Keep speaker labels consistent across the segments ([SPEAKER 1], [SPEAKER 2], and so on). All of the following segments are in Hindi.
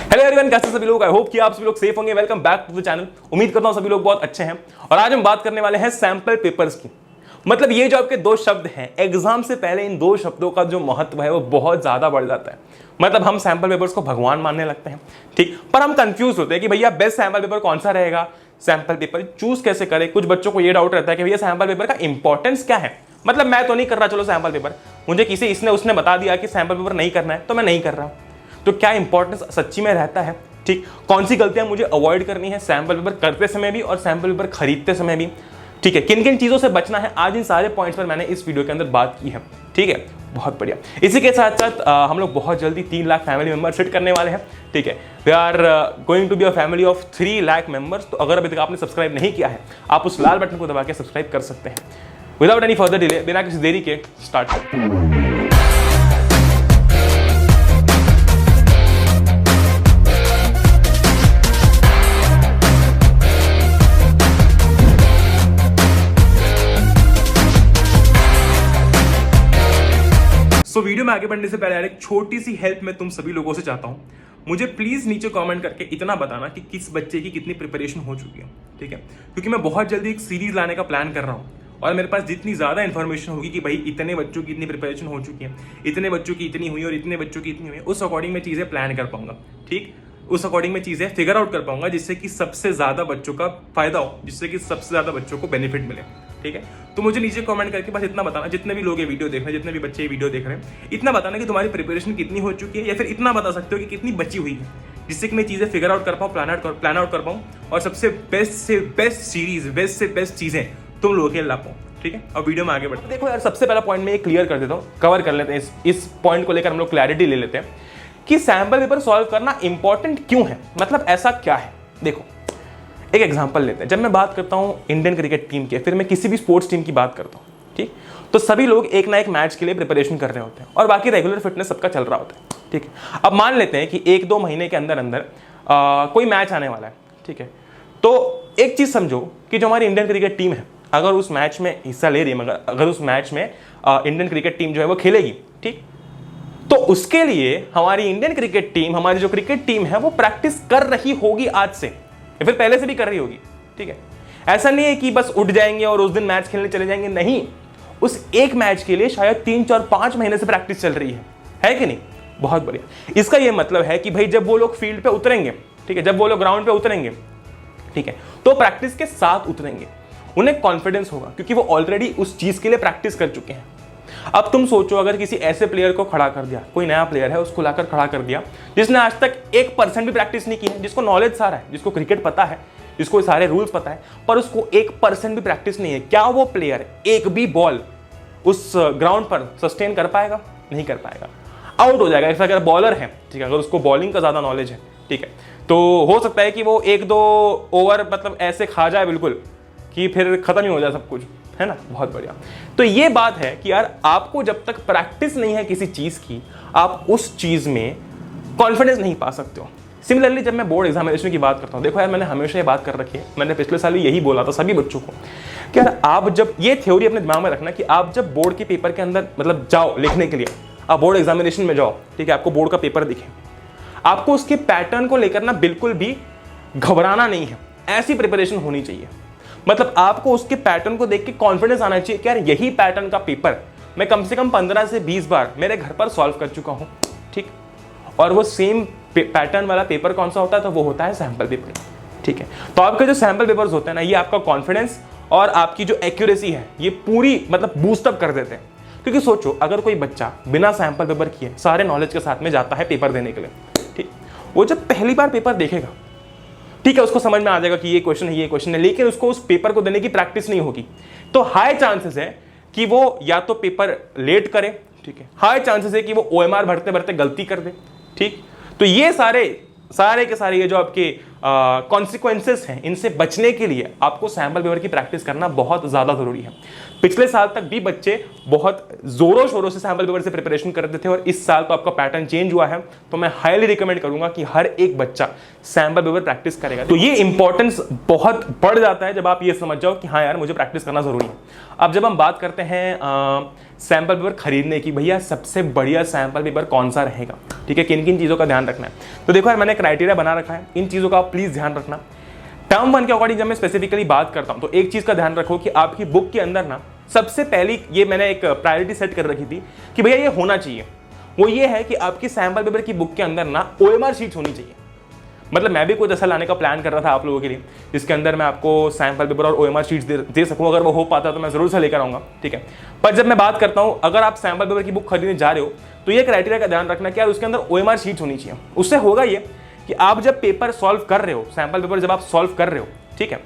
[SPEAKER 1] हेलो एवरीवन, कैसे सभी लोग? आई होप कि आप सभी लोग सेफ होंगे। Welcome back to the channel. उम्मीद करता हूं सभी लोग बहुत अच्छे हैं। और आज हम बात करने वाले हैं सैंपल पेपर्स की। मतलब ये जो आपके दो शब्द हैं, एग्जाम से पहले इन दो शब्दों का जो महत्व है वो बहुत ज्यादा बढ़ जाता है। मतलब हम सैंपल पेपर्स को भगवान मानने लगते हैं, ठीक, पर हम कंफ्यूज होते हैं कि भैया बेस्ट सैंपल पेपर कौन सा रहेगा, सैंपल पेपर चूज कैसे करें। कुछ बच्चों को ये डाउट रहता है कि भैया सैंपल पेपर का इंपॉर्टेंस क्या है। मतलब मैं तो नहीं कर रहा, चलो सैंपल पेपर, मुझे किसी इसने उसने बता दिया कि सैंपल पेपर नहीं करना है तो मैं नहीं कर रहा। तो क्या इंपॉर्टेंस सच्ची में रहता है, ठीक, कौन सी गलतियां मुझे अवॉइड करनी है सैंपल पेपर करते समय भी और सैंपल पेपर खरीदते समय भी, ठीक है, किन किन चीजों से बचना है, आज इन सारे पॉइंट्स पर मैंने इस वीडियो के अंदर बात की है। ठीक है, बहुत बढ़िया। इसी के साथ साथ हम लोग बहुत जल्दी 3 लाख फैमिली मेंबर सेट करने वाले हैं। ठीक है, we are going to be a family of 3 lakh members. तो अगर अभी तक आपने सब्सक्राइब नहीं किया है, आप उस लाल बटन को दबा के सब्सक्राइब कर सकते हैं। विदाउट एनी फर्दर डिले, बिना किसी देरी के स्टार्ट। तो वीडियो में आगे बढ़ने से पहले यार एक छोटी सी हेल्प मैं तुम सभी लोगों से चाहता हूं। मुझे प्लीज नीचे कमेंट करके इतना बताना कि किस बच्चे की कितनी प्रिपरेशन हो चुकी है। ठीक है, क्योंकि मैं बहुत जल्दी एक सीरीज लाने का प्लान कर रहा हूं और मेरे पास जितनी ज्यादा इंफॉर्मेशन होगी कि भाई इतने बच्चों की इतनी प्रिपरेशन हो चुकी है, इतने बच्चों की इतनी हुई और इतने बच्चों की इतनी हुई, उस अकॉर्डिंग मैं चीजें प्लान कर पाऊंगा। ठीक, उस अकॉर्डिंग में चीजें फिगर आउट कर पाऊंगा जिससे कि सबसे ज्यादा बच्चों का फायदा हो, जिससे कि सबसे ज्यादा बच्चों को बेनिफिट मिले। ठीक है, तो मुझे नीचे कमेंट करके बस इतना बताना, जितने भी लोग ये वीडियो देख रहे हैं, जितने भी बच्चे ये वीडियो देख रहे हैं, इतना बताना कि तुम्हारी प्रिपरेशन कितनी हो चुकी है, या फिर इतना बता सकते हो कि कितनी बची हुई है, जिससे कि मैं चीजें फिगर आउट कर पाऊँ, प्लान आउट कर पाऊँ और सबसे बेस्ट से बेस्ट सीरीज, बेस्ट से बेस्ट चीजें तुम लोगों के ला पाऊँ। ठीक है, अब वीडियो में आगे बढ़ते हैं। देखो यार, सबसे पहला पॉइंट मैं क्लियर कर देता हूँ, कवर कर लेते हैं इस पॉइंट को लेकर हम लोग क्लैरिटी ले लेते हैं कि सैंपल पेपर सॉल्व करना इंपॉर्टेंट क्यों है। मतलब ऐसा क्या है। देखो एक एग्जांपल लेते हैं। जब मैं बात करता हूं इंडियन क्रिकेट टीम के, फिर मैं किसी भी स्पोर्ट्स टीम की बात करता हूं, ठीक, तो सभी लोग एक ना एक मैच के लिए प्रिपरेशन कर रहे होते हैं और बाकी रेगुलर फिटनेस सबका चल रहा होता है। ठीक है, अब मान लेते हैं कि 1-2 महीने के अंदर अंदर कोई मैच आने वाला है। ठीक है, तो एक चीज समझो कि जो हमारी इंडियन क्रिकेट टीम है, अगर उस मैच में हिस्सा ले रही है, अगर उस मैच में इंडियन क्रिकेट टीम जो है वो खेलेगी, ठीक, तो उसके लिए हमारी इंडियन क्रिकेट टीम, हमारी जो क्रिकेट टीम है वो प्रैक्टिस कर रही होगी आज से, या फिर पहले से भी कर रही होगी। ठीक है, ऐसा नहीं है कि बस उठ जाएंगे और उस दिन मैच खेलने चले जाएंगे, नहीं, उस एक मैच के लिए शायद 3-4-5 महीने से प्रैक्टिस चल रही है कि नहीं। बहुत बढ़िया। इसका यह मतलब है कि भाई जब वो लोग फील्ड पे उतरेंगे, ठीक है, जब वो लोग ग्राउंड पे उतरेंगे, ठीक है, तो प्रैक्टिस के साथ उतरेंगे, उन्हें कॉन्फिडेंस होगा क्योंकि वो ऑलरेडी उस चीज के लिए प्रैक्टिस कर चुके हैं। अब तुम सोचो, अगर किसी ऐसे प्लेयर को खड़ा कर दिया, कोई नया प्लेयर है उसको लाकर खड़ा कर दिया जिसने आज तक 1% भी प्रैक्टिस नहीं की है, जिसको नॉलेज सारा है, जिसको क्रिकेट पता है, जिसको सारे रूल्स पता है, पर उसको 1% भी प्रैक्टिस नहीं है, क्या वो प्लेयर एक भी बॉल उस ग्राउंड पर सस्टेन कर पाएगा? नहीं कर पाएगा, आउट हो जाएगा। ऐसा अगर बॉलर है, ठीक है, अगर उसको बॉलिंग का ज्यादा नॉलेज है, ठीक है, तो हो सकता है कि वो 1-2 ओवर मतलब ऐसे खा जाए बिल्कुल कि फिर खत्म ही हो जाए सब कुछ, है ना। बहुत बढ़िया। तो ये बात है कि यार आपको जब तक प्रैक्टिस नहीं है किसी चीज की, आप उस चीज में कॉन्फिडेंस नहीं पा सकते हो। सिमिलरली जब मैं बोर्ड एग्जामिनेशन की बात करता हूं, देखो यार, मैंने हमेशा ये बात कर रखी है, मैंने पिछले साल यही बोला था सभी बच्चों को कि यार आप जब, ये थ्योरी अपने दिमाग में रखना कि आप जब बोर्ड के पेपर के अंदर मतलब जाओ लिखने के लिए, आप बोर्ड एग्जामिनेशन में जाओ, ठीक है, आपको बोर्ड का पेपर दिखे, आपको उसके पैटर्न को लेकर ना बिल्कुल भी घबराना नहीं है, ऐसी प्रिपरेशन होनी चाहिए। मतलब आपको उसके पैटर्न को देख के कॉन्फिडेंस आना चाहिए कि यार यही पैटर्न का पेपर मैं कम से कम 15 से 20 बार मेरे घर पर सॉल्व कर चुका हूं। ठीक, और वो सेम पैटर्न वाला पेपर कौन सा होता है? तो वो होता है सैंपल पेपर। ठीक है, तो आपके जो सैंपल पेपर्स होते हैं ना, ये आपका कॉन्फिडेंस और आपकी जो एक्यूरेसी है ये पूरी मतलब बूस्टअप कर देते हैं। क्योंकि सोचो, अगर कोई बच्चा बिना सैंपल पेपर किए सारे नॉलेज के साथ में जाता है पेपर देने के लिए, ठीक, वो जब पहली बार पेपर देखेगा, ठीक है, उसको समझ में आ जाएगा कि ये क्वेश्चन है, ये क्वेश्चन है, लेकिन उसको उस पेपर को देने की प्रैक्टिस नहीं होगी, तो हाई चांसेस है कि वो या तो पेपर लेट करे, ठीक है, हाई चांसेस है कि वो OMR भरते भरते गलती कर दे। ठीक, तो ये सारे के सारे ये जो आपके कॉन्सिक्वेंसेस हैं, इनसे बचने के लिए आपको सैंपल पेपर की प्रैक्टिस करना बहुत ज़्यादा ज़रूरी है। पिछले साल तक भी बच्चे बहुत ज़ोरों शोरों से सैंपल पेपर से प्रिपरेशन करते थे और इस साल तो आपका पैटर्न चेंज हुआ है, तो मैं हाईली रिकमेंड करूंगा कि हर एक बच्चा सैंपल पेपर प्रैक्टिस करेगा। तो ये इंपॉर्टेंस बहुत बढ़ जाता है जब आप ये समझ जाओ कि हाँ यार मुझे प्रैक्टिस करना ज़रूरी है। अब जब हम बात करते हैं सैंपल पेपर खरीदने की, भैया सबसे बढ़िया सैंपल पेपर कौन सा रहेगा, ठीक है, किन किन चीज़ों का ध्यान रखना है। तो देखो यार मैंने क्राइटेरिया बना रखा है, इन चीज़ों का आप प्लीज़ ध्यान रखना। टर्म 1 के अकॉर्डिंग जब मैं स्पेसिफिकली बात करता हूं तो एक चीज़ का ध्यान रखो कि आपकी बुक के अंदर ना सबसे पहली ये मैंने एक प्रायोरिटी सेट कर रखी थी कि भैया ये होना चाहिए, वो ये है कि आपकी सैंपल पेपर की बुक के अंदर ना OMR शीट्स होनी चाहिए। मतलब मैं भी कुछ ऐसा लाने का प्लान कर रहा था आप लोगों के लिए जिसके अंदर मैं आपको सैंपल पेपर और OMR शीट्स दे सकूं, अगर वो हो पाता तो मैं ज़रूर से लेकर आऊँगा, ठीक है। पर जब मैं बात करता हूँ अगर आप सैंपल पेपर की बुक खरीदने जा रहे हो तो ये क्राइटेरिया का ध्यान रखना कि यार उसके अंदर OMR शीट्स होनी चाहिए। उससे होगा ये कि आप जब पेपर सॉल्व कर रहे हो, सैंपल पेपर जब आप सॉल्व कर रहे हो, ठीक है,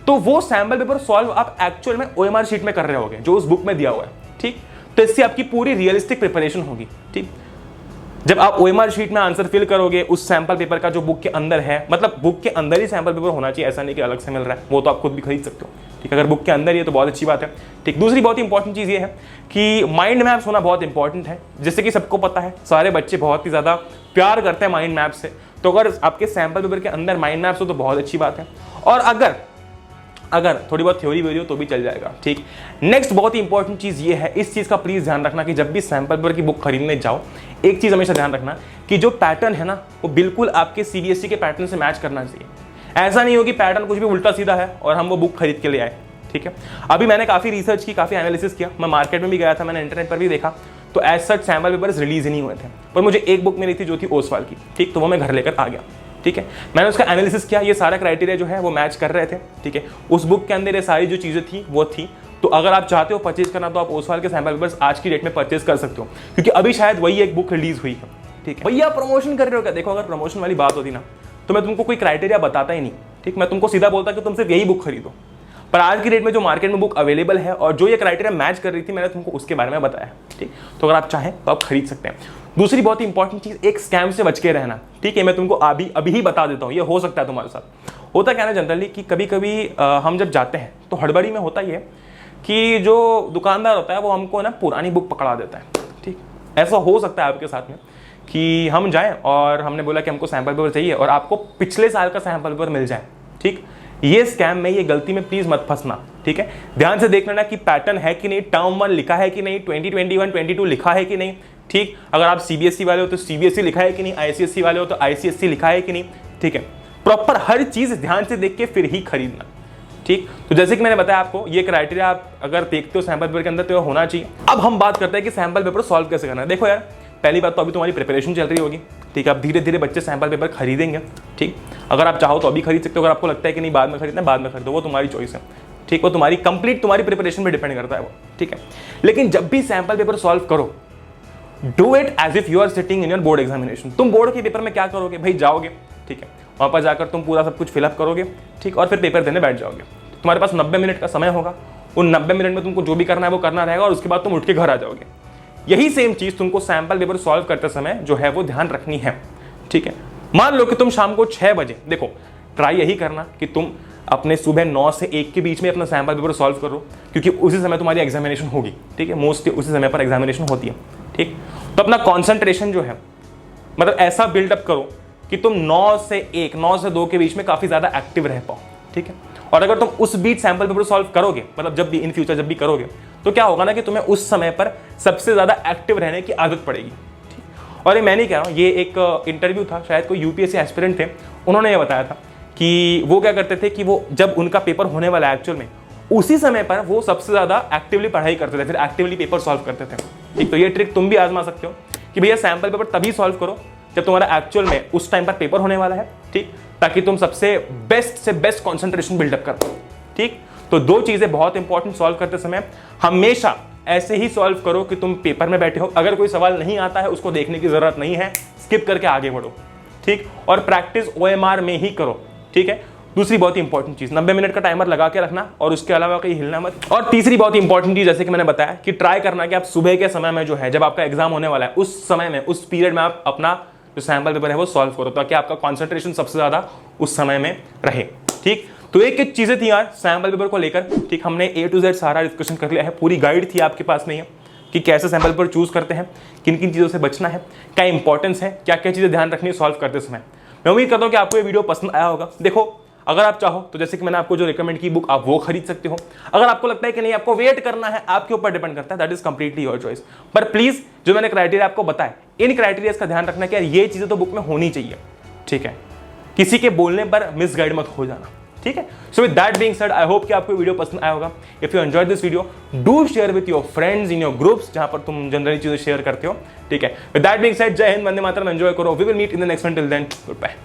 [SPEAKER 1] तो वो सैंपल पेपर सॉल्व आप एक्चुअल में OMR शीट में कर रहे होगे जो उस बुक में दिया हुआ है, ठीक। तो इससे आपकी पूरी रियलिस्टिक प्रिपरेशन होगी, ठीक। जब आप OMR शीट में आंसर फिल करोगे उस सैंपल पेपर का जो बुक के अंदर है, मतलब बुक के अंदर ही सैंपल पेपर होना चाहिए, ऐसा नहीं कि अलग से मिल रहा है, वो तो आप खुद भी खरीद सकते हो, ठीक। अगर बुक के अंदर ही है तो बहुत अच्छी बात है, ठीक। दूसरी बहुत ही इंपॉर्टेंट चीज़ ये है कि माइंड मैप्स होना बहुत इंपॉर्टेंट है। जैसे कि सबको पता है सारे बच्चे बहुत ही ज़्यादा प्यार करते हैं माइंड मैप से, तो अगर आपके सैंपल पेपर के अंदर माइंड मैप्स हो तो बहुत अच्छी बात है। और अगर थोड़ी बहुत थ्योरी वेरी हो तो भी चल जाएगा, ठीक। नेक्स्ट बहुत ही इंपॉर्टेंट चीज़ ये है, इस चीज़ का प्लीज़ ध्यान रखना कि जब भी सैंपल पेपर की बुक खरीदने जाओ एक चीज़ हमेशा ध्यान रखना कि जो पैटर्न है ना वो बिल्कुल आपके CBSE के पैटर्न से मैच करना चाहिए। ऐसा नहीं हो कि पैटर्न कुछ भी उल्टा सीधा है और हम वो बुक खरीद के ले आए, ठीक है। अभी मैंने काफ़ी रिसर्च की, काफ़ी एनालिसिस किया, मैं मार्केट में भी गया था, मैंने इंटरनेट पर भी देखा, तो as such sample papers release ही नहीं हुए थे, पर मुझे एक बुक मिली थी जो थी ओसवाल की, ठीक। तो वो मैं घर लेकर आ गया, ठीक है। मैंने उसका एनालिसिस किया, ये सारा क्राइटेरिया जो है वो मैच कर रहे थे, ठीक है। उस बुक के अंदर ये सारी जो चीज़ें थी वो थी। तो अगर आप चाहते हो परचेज करना तो आप ओसवाल के सैंपल पेपर्स आज की डेट में परचेज कर सकते हो, क्योंकि अभी शायद वही एक बुक रिलीज हुई है, ठीक है। भैया प्रमोशन कर रहे हो क्या? देखो अगर प्रमोशन वाली बात होती ना तो मैं तुमको कोई क्राइटेरिया बताता ही नहीं, ठीक। मैं तुमको सीधा बोलता कि तुम सिर्फ यही बुक खरीदो। पर आज की डेट में जो मार्केट में बुक अवेलेबल है और जो ये क्राइटेरिया मैच कर रही थी मैंने तुमको उसके बारे में बताया, ठीक। तो अगर आप चाहें तो आप खरीद सकते हैं। दूसरी बहुत ही इंपॉर्टेंट चीज़, एक स्कैम से बच के रहना, ठीक है। मैं तुमको अभी ही बता देता हूँ, ये हो सकता है तुम्हारे साथ। होता क्या है ना जनरली कि कभी कभी हम जब जाते हैं तो हड़बड़ी में होता ही है कि जो दुकानदार होता है वो हमको ना पुरानी बुक पकड़ा देता है, ठीक। ऐसा हो सकता है आपके साथ में कि हम जाएं और हमने बोला कि हमको सैंपल पेपर चाहिए और आपको पिछले साल का सैंपल पेपर मिल जाए, ठीक। ये स्कैम में, ये गलती में प्लीज मत फंसना, ठीक है। ध्यान से देख लेना कि पैटर्न है कि नहीं, टर्म 1 लिखा है कि नहीं, 2021 22 लिखा है कि नहीं, ठीक। अगर आप CBSE वाले हो तो CBSE लिखा है कि नहीं, ICSE वाले हो तो ICSE लिखा है कि नहीं, ठीक है। प्रॉपर हर चीज ध्यान से देख के फिर ही खरीदना, ठीक। तो जैसे कि मैंने बताया आपको ये क्राइटेरिया आप अगर देखते हो सैंपल पेपर के अंदर तो होना चाहिए। अब हम बात करते हैं कि सैंपल पेपर सॉल्व कैसे करना है। देखो यार पहली बात तो अभी तुम्हारी प्रिपरेशन चल रही होगी, ठीक है। अब धीरे धीरे बच्चे सैंपल पेपर खरीदेंगे, ठीक। अगर आप चाहो तो अभी खरीद सकते हो, अगर आपको लगता है कि नहीं बाद में खरीदना, बाद में खरीदो, वो तुम्हारी चॉइस है, ठीक। वो तुम्हारी कंप्लीट तुम्हारी प्रिपरेशन पे डिपेंड करता है वो, ठीक है। लेकिन जब भी सैंपल पेपर सॉल्व करो do it as if you are sitting in your board examination. तुम बोर्ड के पेपर में क्या करोगे भाई, जाओगे, ठीक है, वहां पर जाकर तुम पूरा सब कुछ फिलअप करोगे, ठीक, और फिर पेपर देने बैठ जाओगे। तुम्हारे पास 90 मिनट का समय होगा, उन 90 मिनट में तुमको जो भी करना है वो करना रहेगा और उसके बाद तुम उठ के घर आ जाओगे। यही सेम चीज तुमको सैंपल पेपर सॉल्व करते समय जो है वो ध्यान रखनी है, ठीक है। मान लो कि तुम शाम को 6 बजे, देखो ट्राई यही करना कि तुम अपने सुबह 9 से 1 के बीच में अपना सैंपल पेपर सॉल्व करो, क्योंकि उसी समय तुम्हारी एग्जामिनेशन होगी, ठीक है। मोस्टली उसी समय पर एग्जामिनेशन होती है, ठीक। तो अपना कॉन्सेंट्रेशन जो है मतलब ऐसा बिल्डअप करो कि तुम 9 से 1, 9 से 2 के बीच में काफी ज्यादा एक्टिव रह पाओ, ठीक है। और अगर तुम उस बीच सैंपल पेपर सॉल्व करोगे, मतलब जब भी इन फ्यूचर जब भी करोगे, तो क्या होगा ना कि तुम्हें उस समय पर सबसे ज्यादा एक्टिव रहने की आदत पड़ेगी, ठीक। और ये मैं नहीं कह रहा हूँ, ये एक इंटरव्यू था, शायद कोई UPSC एस्पिरेंट थे, उन्होंने ये बताया था कि वो क्या करते थे कि वो जब उनका पेपर होने वाला है एक्चुअल में उसी समय पर वो सबसे ज्यादा एक्टिवली पढ़ाई करते थे, फिर एक्टिवली पेपर सॉल्व करते थे, ठीक। तो ये ट्रिक तुम भी आजमा सकते हो कि भैया सैंपल पेपर तभी सॉल्व करो जब तुम्हारा एक्चुअल में उस टाइम पर पेपर होने वाला है, ठीक, ताकि तुम सबसे बेस्ट कॉन्सेंट्रेशन बिल्डअप कर पाओ, ठीक। तो 2 चीजें बहुत इंपॉर्टेंट सॉल्व करते समय, हमेशा ऐसे ही सॉल्व करो कि तुम पेपर में बैठे हो, अगर कोई सवाल नहीं आता है उसको देखने की जरूरत नहीं है, स्किप करके आगे बढ़ो, ठीक। और प्रैक्टिस OMR में ही करो, ठीक है। दूसरी बहुत ही इंपॉर्टेंट चीज, 90 मिनट का टाइमर लगा के रखना और उसके अलावा कहीं हिलना मत। और तीसरी बहुत ही इंपॉर्टेंट चीज, जैसे कि मैंने बताया कि ट्राई करना कि आप सुबह के समय में जो है जब आपका एग्जाम होने वाला है उस समय में, उस पीरियड में आप अपना जो सैम्पल पेपर है वो सॉल्व करो, ताकि आपका कॉन्सेंट्रेशन सबसे ज़्यादा उस समय में रहे। ठीक, तो एक एक चीज़ें थी यार सैम्पल पेपर को लेकर। ठीक, हमने A to Z सारा डिस्कशन कर लिया है, पूरी गाइड थी आपके पास नहीं है कि कैसे सैम्पल पेपर चूज करते हैं, किन किन चीज़ों से बचना है, क्या इंपॉर्टेंस है, क्या क्या चीज़ें ध्यान रखनी है सॉल्व करते समय। मैं उम्मीद करता हूँ कि आपको ये वीडियो पसंद आया होगा। देखो, अगर आप चाहो तो जैसे कि मैंने आपको जो रिकमेंड की बुक, आप वो खरीद सकते हो। अगर आपको लगता है कि नहीं आपको वेट करना है, आपके ऊपर डिपेंड करता है, that is completely your choice. पर प्लीज जो मैंने क्राइटेरिया आपको बताया, इन क्राइटेरिया का ध्यान रखना कि यार ये चीजें तो बुक में होनी चाहिए। ठीक है, किसी के बोलने पर मिसगाइड मत हो जाना। ठीक है, so with that being said, I hope कि आपको वीडियो पसंद आया होगा। If you enjoyed this video, do share with your friends in your groups, जहां पर तुम जनरली चीजें शेयर करते हो। ठीक है, विद दैट बीइंग सेड, जय हिंद, वंदे मातरम, एंजॉय करो। We will meet in the next one, till then good bye.